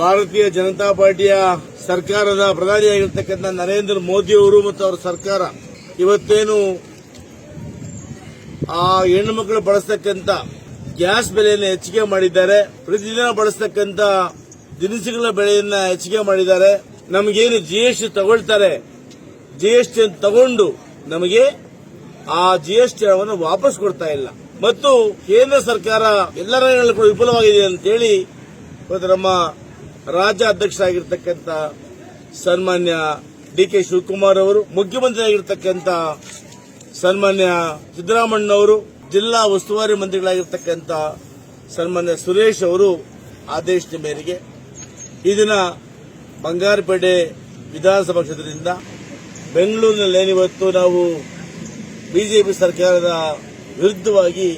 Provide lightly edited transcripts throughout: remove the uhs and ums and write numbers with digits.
ಭಾರತೀಯ ಜನತಾ ಪಾರ್ಟಿಯ ಸರ್ಕಾರದ ಪ್ರಧಾನಿಯಾಗಿರ್ತಕ್ಕಂಥ ನರೇಂದ್ರ ಮೋದಿ ಅವರು ಮತ್ತು ಅವರ ಸರ್ಕಾರ ಇವತ್ತೇನು ಆ ಹೆಣ್ಣು ಮಕ್ಕಳು ಬಳಸತಕ್ಕಂಥ ಗ್ಯಾಸ್ ಬೆಲೆಯನ್ನು ಹೆಚ್ಚಿಗೆ ಮಾಡಿದ್ದಾರೆ. ಪ್ರತಿದಿನ ಬಳಸತಕ್ಕಂಥ ದಿನಸಿಗಳ ಬೆಲೆಯನ್ನ ಹೆಚ್ಚಿಗೆ ಮಾಡಿದ್ದಾರೆ. ನಮಗೇನು ಜಿಎಸ್ಟಿ ತಗೊಳ್ತಾರೆ, ಜಿಎಸ್ಟಿ ತಗೊಂಡು ನಮಗೆ ಆ ಜಿಎಸ್ಟಿ ಹಣವನ್ನು ವಾಪಸ್ ಕೊಡ್ತಾ ಇಲ್ಲ. ಮತ್ತು ಕೇಂದ್ರ ಸರ್ಕಾರ ಎಲ್ಲ ರಂಗಗಳಲ್ಲಿ ಕೂಡ ವಿಫಲವಾಗಿದೆ ಅಂತೇಳಿ ಇವತ್ತು ನಮ್ಮ ರಾಜ್ಯ ಅಧ್ಯಕ್ಷರಾಗಿರ್ತಕ್ಕಂಥ ಸನ್ಮಾನ್ಯ ಡಿ.ಕೆ. ಶಿವಕುಮಾರ್ ಅವರು, ಮುಖ್ಯಮಂತ್ರಿ ಆಗಿರ್ತಕ್ಕಂಥ ಸನ್ಮಾನ್ಯ ಸಿದ್ದರಾಮಯ್ಯನವರು, ಜಿಲ್ಲಾ ಉಸ್ತುವಾರಿ ಮಂತ್ರಿಗಳಾಗಿರ್ತಕ್ಕಂಥ ಸನ್ಮಾನ್ಯ ಸುರೇಶ್ ಅವರು ಆದೇಶದ ಮೇರೆಗೆ ಈ ದಿನ ಬಂಗಾರಪೇಟೆ ವಿಧಾನಸಭಾ ಕ್ಷೇತ್ರದಿಂದ ಬೆಂಗಳೂರಿನಲ್ಲೇನಿವತ್ತು ನಾವು ಬಿಜೆಪಿ ಸರ್ಕಾರದ ವಿರುದ್ಧವಾಗಿ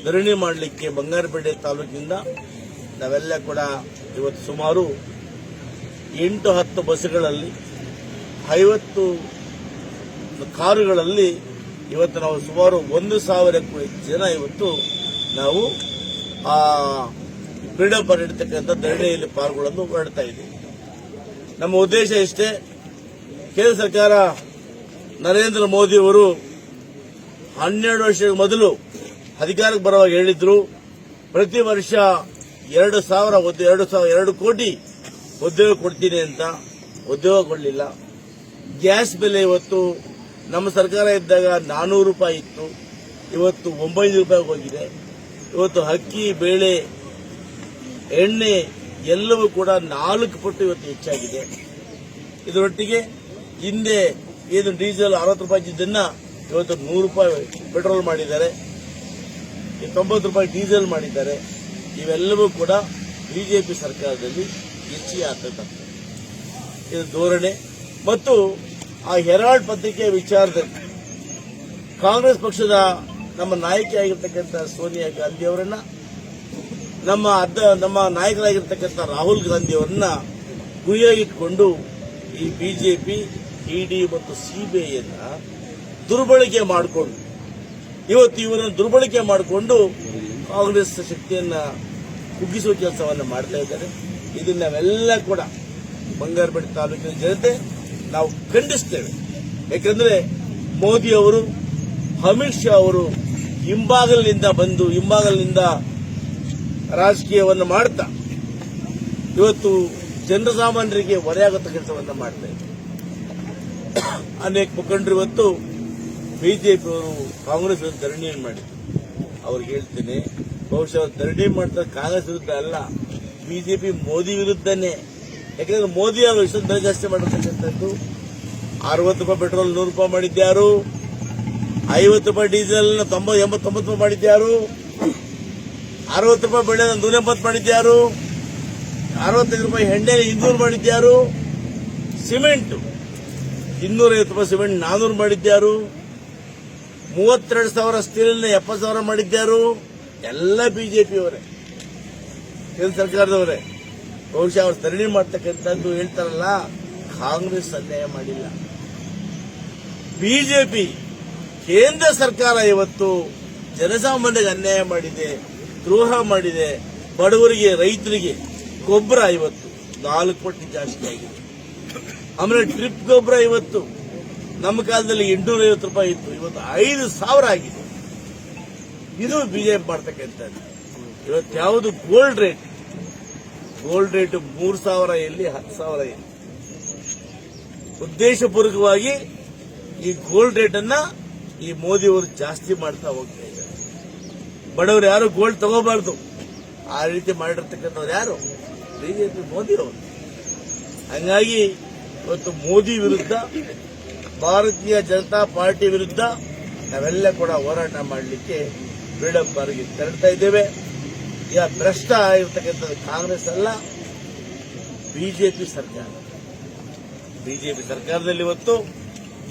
ಧರಣಿ ಮಾಡಲಿಕ್ಕೆ ಬಂಗಾರಪೇಟೆ ತಾಲೂಕಿನಿಂದ ನಾವೆಲ್ಲ ಕೂಡ ಇವತ್ತು ಸುಮಾರು 8-10 ಬಸ್ಗಳಲ್ಲಿ 50 ಕಾರುಗಳಲ್ಲಿ ಇವತ್ತು ನಾವು ಸುಮಾರು 1,000ಕ್ಕೂ ಹೆಚ್ಚು ಜನ ಇವತ್ತು ನಾವು ಆ ಫ್ರೀಡಂ ಪಾರ್ಟಿ ಇರತಕ್ಕಂಥ ಧರಣಿಯಲ್ಲಿ ಪಾಲ್ಗೊಳ್ಳಲು ಹೊರಡ್ತಾ ಇದ್ದೀವಿ. ನಮ್ಮ ಉದ್ದೇಶ ಇಷ್ಟೇ. ಕೇಂದ್ರ ಸರ್ಕಾರ ನರೇಂದ್ರ ಮೋದಿ ಅವರು 12 ವರ್ಷಗಳ ಮೊದಲು ಅಧಿಕಾರಕ್ಕೆ ಬರುವಾಗ ಹೇಳಿದ್ರು ಪ್ರತಿ ವರ್ಷ 2 ಕೋಟಿ ಉದ್ಯೋಗ ಕೊಡ್ತೀನಿ ಅಂತ. ಉದ್ಯೋಗ ಕೊಡಲಿಲ್ಲ. ಗ್ಯಾಸ್ ಬೆಲೆ ಇವತ್ತು ನಮ್ಮ ಸರ್ಕಾರ ಇದ್ದಾಗ 400 ರೂಪಾಯಿ ಇತ್ತು, ಇವತ್ತು 900 ರೂಪಾಯಿ ಹೋಗಿದೆ. ಇವತ್ತು ಅಕ್ಕಿ, ಬೇಳೆ, ಎಣ್ಣೆ ಎಲ್ಲವೂ ಕೂಡ 4 ಪಟ್ಟು ಇವತ್ತು ಹೆಚ್ಚಾಗಿದೆ. ಇದರೊಟ್ಟಿಗೆ ಹಿಂದೆ ಏನು ಡೀಸೆಲ್ 60 ರೂಪಾಯಿ ಇದ್ದನ್ನ ಇವತ್ತು 100 ರೂಪಾಯಿ ಪೆಟ್ರೋಲ್ ಮಾಡಿದ್ದಾರೆ, 90 ರೂಪಾಯಿ ಡೀಸೆಲ್ ಮಾಡಿದ್ದಾರೆ. ಇವೆಲ್ಲವೂ ಕೂಡ ಬಿಜೆಪಿ ಸರ್ಕಾರದಲ್ಲಿ ಹೆಚ್ಚಿಗೆ ಆಗ್ತದೆ. ಇದು ಧೋರಣೆ. ಮತ್ತು ಆ ಹೆರಾಲ್ಡ್ ಪತ್ರಿಕೆ ವಿಚಾರದಲ್ಲಿ ಕಾಂಗ್ರೆಸ್ ಪಕ್ಷದ ನಮ್ಮ ನಾಯಕಿಯಾಗಿರ್ತಕ್ಕಂಥ ಸೋನಿಯಾ ಗಾಂಧಿ ಅವರನ್ನ, ನಮ್ಮ ನಾಯಕರಾಗಿರ್ತಕ್ಕಂಥ ರಾಹುಲ್ ಗಾಂಧಿ ಅವರನ್ನ ಗುರಿಯಾಗಿಟ್ಟುಕೊಂಡು ಈ ಬಿಜೆಪಿ, ಇಡಿ ಮತ್ತು ಸಿಬಿಐಯನ್ನ ದುರ್ಬಳಕೆ ಮಾಡಿಕೊಂಡು ಇವರನ್ನು ದುರ್ಬಳಕೆ ಮಾಡಿಕೊಂಡು ಕಾಂಗ್ರೆಸ್ ಶಕ್ತಿಯನ್ನ ಕುಗ್ಗಿಸುವ ಕೆಲಸವನ್ನು ಮಾಡ್ತಾ ಇದ್ದಾರೆ. ಇದನ್ನ ನಾವೆಲ್ಲ ಕೂಡ ಬಂಗಾರಪೇಟೆ ತಾಲೂಕಿನ ಜನತೆ ನಾವು ಖಂಡಿಸ್ತೇವೆ. ಯಾಕಂದ್ರೆ ಮೋದಿ ಅವರು, ಅಮಿತ್ ಶಾ ಅವರು ಹಿಂಬಾಗಲಿನಿಂದ ರಾಜಕೀಯವನ್ನು ಮಾಡ್ತಾ ಇವತ್ತು ಜನಸಾಮಾನ್ಯರಿಗೆ ಹೊರೆಯಾಗುತ್ತ ಕೆಲಸವನ್ನು ಮಾಡ್ತಾ ಇದ್ದಾರೆ. ಅನೇಕ ಮುಖಂಡರು ಇವತ್ತು ಬಿಜೆಪಿಯವರು ಕಾಂಗ್ರೆಸ್ ವಿರುದ್ಧ ಧರಣಿಯನ್ನು ಮಾಡಿದ್ರು. ಅವ್ರಿಗೆ ಹೇಳ್ತೇನೆ, ಬಹುಶಃ ಧರಣಿ ಮಾಡ್ತಾರೆ ಕಾಂಗ್ರೆಸ್ ವಿರುದ್ಧ ಅಲ್ಲ, ಬಿಜೆಪಿ ಮೋದಿ ವಿರುದ್ಧನೇ. ಯಾಕಂದ್ರೆ ಮೋದಿ ಅವರು ಇಷ್ಟೊಂದು ದರ ಜಾಸ್ತಿ ಮಾಡಿರ್ತಕ್ಕಂಥದ್ದು 60 ರೂಪಾಯಿ ಪೆಟ್ರೋಲ್ 100 ರೂಪಾಯಿ ಮಾಡಿದ್ಯಾರು, 50 ರೂಪಾಯಿ ಡೀಸೆಲ್ 89 ರೂಪಾಯಿ ಮಾಡಿದ್ಯಾರು, 60 ರೂಪಾಯಿ ಬೆಳೆ 180 ಮಾಡಿದ್ಯಾರು, 65 ರೂಪಾಯಿ ಎಣ್ಣೆ 200 ಮಾಡಿದ್ಯಾರು, ಸಿಮೆಂಟ್ 250 ರೂಪಾಯಿ ಸಿಮೆಂಟ್ 400 ಮಾಡಿದ್ಯಾರು, 32,000 ಸ್ಟೀಲ್ 70,000 ಮಾಡಿದ್ಯಾರು. ಎಲ್ಲ ಬಿಜೆಪಿಯವರೇ, ಕೇಂದ್ರ ಸರ್ಕಾರದವರೇ. ಬಹುಶಃ ಅವರು ಧರಣಿ ಮಾಡ್ತಕ್ಕಂಥದ್ದು ಹೇಳ್ತಾರಲ್ಲ, ಕಾಂಗ್ರೆಸ್ ಅನ್ಯಾಯ ಮಾಡಿಲ್ಲ. ಬಿಜೆಪಿ ಕೇಂದ್ರ ಸರ್ಕಾರ ಇವತ್ತು ಜನಸಾಮಾನ್ಯರಿಗೆ ಅನ್ಯಾಯ ಮಾಡಿದೆ, ದ್ರೋಹ ಮಾಡಿದೆ. ಬಡವರಿಗೆ, ರೈತರಿಗೆ ಗೊಬ್ಬರ ಇವತ್ತು 4 ಪಟ್ಟು ಜಾಸ್ತಿ ಆಗಿದೆ. ಆಮೇಲೆ ಡ್ರಿಪ್ ಗೊಬ್ಬರ ಇವತ್ತು ನಮ್ಮ ಕಾಲದಲ್ಲಿ 850 ರೂಪಾಯಿ ಇತ್ತು, ಇವತ್ತು 5,000 ಆಗಿದೆ. ಇದು ಬಿಜೆಪಿ ಮಾಡ್ತಕ್ಕಂಥದ್ದು. ಇವತ್ತು ಯಾವುದು ಗೋಲ್ಡ್ ರೇಟ್ 3,000 ಎಲ್ಲಿ 10,000 ಎಲ್ಲಿ. ಉದ್ದೇಶಪೂರ್ವಕವಾಗಿ ಈ ಗೋಲ್ಡ್ ರೇಟ್ ಅನ್ನ ಈ ಮೋದಿ ಅವರು ಜಾಸ್ತಿ ಮಾಡ್ತಾ ಹೋಗ್ತಾ ಇದ್ದಾರೆ. ಬಡವರು ಯಾರು ಗೋಲ್ಡ್ ತಗೋಬಾರ್ದು, ಆ ರೀತಿ ಮಾಡಿರ್ತಕ್ಕಂಥವ್ರು ಯಾರು? ಬಿಜೆಪಿ, ಮೋದಿ ಅವರು. ಹಂಗಾಗಿ ಇವತ್ತು ಮೋದಿ ವಿರುದ್ಧ, ಭಾರತೀಯ ಜನತಾ ಪಾರ್ಟಿ ವಿರುದ್ಧ ನಾವೆಲ್ಲ ಕೂಡ ಹೋರಾಟ ಮಾಡಲಿಕ್ಕೆ ಫ್ರೀಡಂ ಪಾರ್ಕ್ಗೆ ತೆರಳ್ತಾ ಇದ್ದೇವೆ. ಈಗ ಭ್ರಷ್ಟ ಆಗಿರ್ತಕ್ಕಂಥದ್ದು ಕಾಂಗ್ರೆಸ್ ಅಲ್ಲ, ಬಿಜೆಪಿ ಸರ್ಕಾರ. ಬಿಜೆಪಿ ಸರ್ಕಾರದಲ್ಲಿ ಇವತ್ತು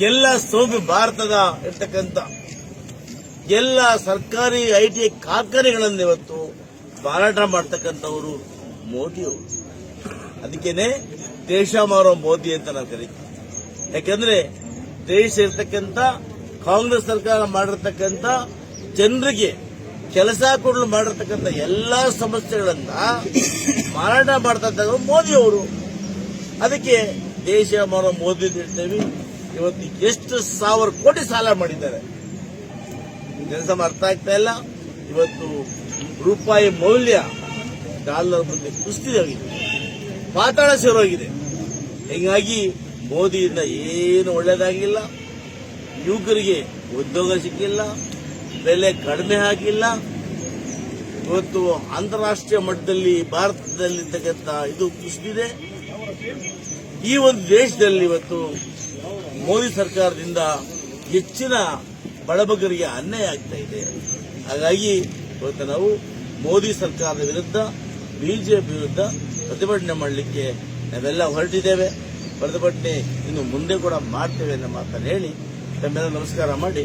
ಎಲ್ಲ ಭಾರತದ ಇರ್ತಕ್ಕಂಥ ಎಲ್ಲ ಸರ್ಕಾರಿ ಐಟಿ ಕಾರ್ಖಾನೆಗಳನ್ನು ಇವತ್ತು ಮಾರಾಟ ಮಾಡ್ತಕ್ಕಂಥವರು ಮೋದಿಯವರು. ಅದಕ್ಕೇನೆ ದೇಶ ಮಾರೋ ಮೋದಿ ಅಂತ ನಾವು ಕರೀತೀವಿ. ಯಾಕಂದ್ರೆ ದೇಶ ಇರ್ತಕ್ಕಂಥ ಕಾಂಗ್ರೆಸ್ ಸರ್ಕಾರ ಮಾಡಿರ್ತಕ್ಕಂಥ ಜನರಿಗೆ ಕೆಲಸ ಕೊಡಲು ಮಾಡಿರ್ತಕ್ಕಂಥ ಎಲ್ಲಾ ಸಮಸ್ಯೆಗಳನ್ನ ಮಾರಾಟ ಮಾಡ್ತಾ ಇದ್ದಾರೆ ಮೋದಿ ಅವರು. ಅದಕ್ಕೆ ದೇಶ ಮಾಡೋ ಮೋದಿ ಇರ್ತೇವೆ. ಇವತ್ತು ಎಷ್ಟು 1,000 ಕೋಟಿ ಸಾಲ ಮಾಡಿದ್ದಾರೆ, ಕೆಲಸ ಅರ್ಥ ಆಗ್ತಾ ಇಲ್ಲ. ಇವತ್ತು ರೂಪಾಯಿ ಮೌಲ್ಯ ಡಾಲರ್ ಮುಂದೆ ಕುಸಿದು ಹೋಗಿದೆ, ಪಾತಾಳ ಸೇರೋಗಿದೆ. ಹೀಗಾಗಿ ಮೋದಿಯಿಂದ ಏನು ಒಳ್ಳೇದಾಗಿಲ್ಲ. ಯುವಕರಿಗೆ ಉದ್ಯೋಗ ಸಿಕ್ಕಿಲ್ಲ, ಬೆಲೆ ಕಡಿಮೆ ಆಗಿಲ್ಲ. ಇವತ್ತು ಅಂತಾರಾಷ್ಟ್ರೀಯ ಮಟ್ಟದಲ್ಲಿ ಭಾರತದಲ್ಲಿರ್ತಕ್ಕಂಥ ಇದು ಕುಸಿದಿದೆ. ಈ ಒಂದು ದೇಶದಲ್ಲಿ ಇವತ್ತು ಮೋದಿ ಸರ್ಕಾರದಿಂದ ಹೆಚ್ಚಿನ ಬಡಬಗರಿಗೆ ಅನ್ಯಾಯ ಆಗ್ತಾ ಇದೆ. ಹಾಗಾಗಿ ಇವತ್ತು ನಾವು ಮೋದಿ ಸರ್ಕಾರದ ವಿರುದ್ಧ, ಬಿಜೆಪಿ ವಿರುದ್ಧ ಪ್ರತಿಭಟನೆ ಮಾಡಲಿಕ್ಕೆ ನಾವೆಲ್ಲ ಹೊರಟಿದ್ದೇವೆ. ಪ್ರತಿಭಟನೆ ಇನ್ನು ಮುಂದೆ ಕೂಡ ಮಾಡ್ತೇವೆ ಅನ್ನೋ ಮಾತನ್ನು ಹೇಳಿ ತಮ್ಮೆಲ್ಲ ನಮಸ್ಕಾರ ಮಾಡಿ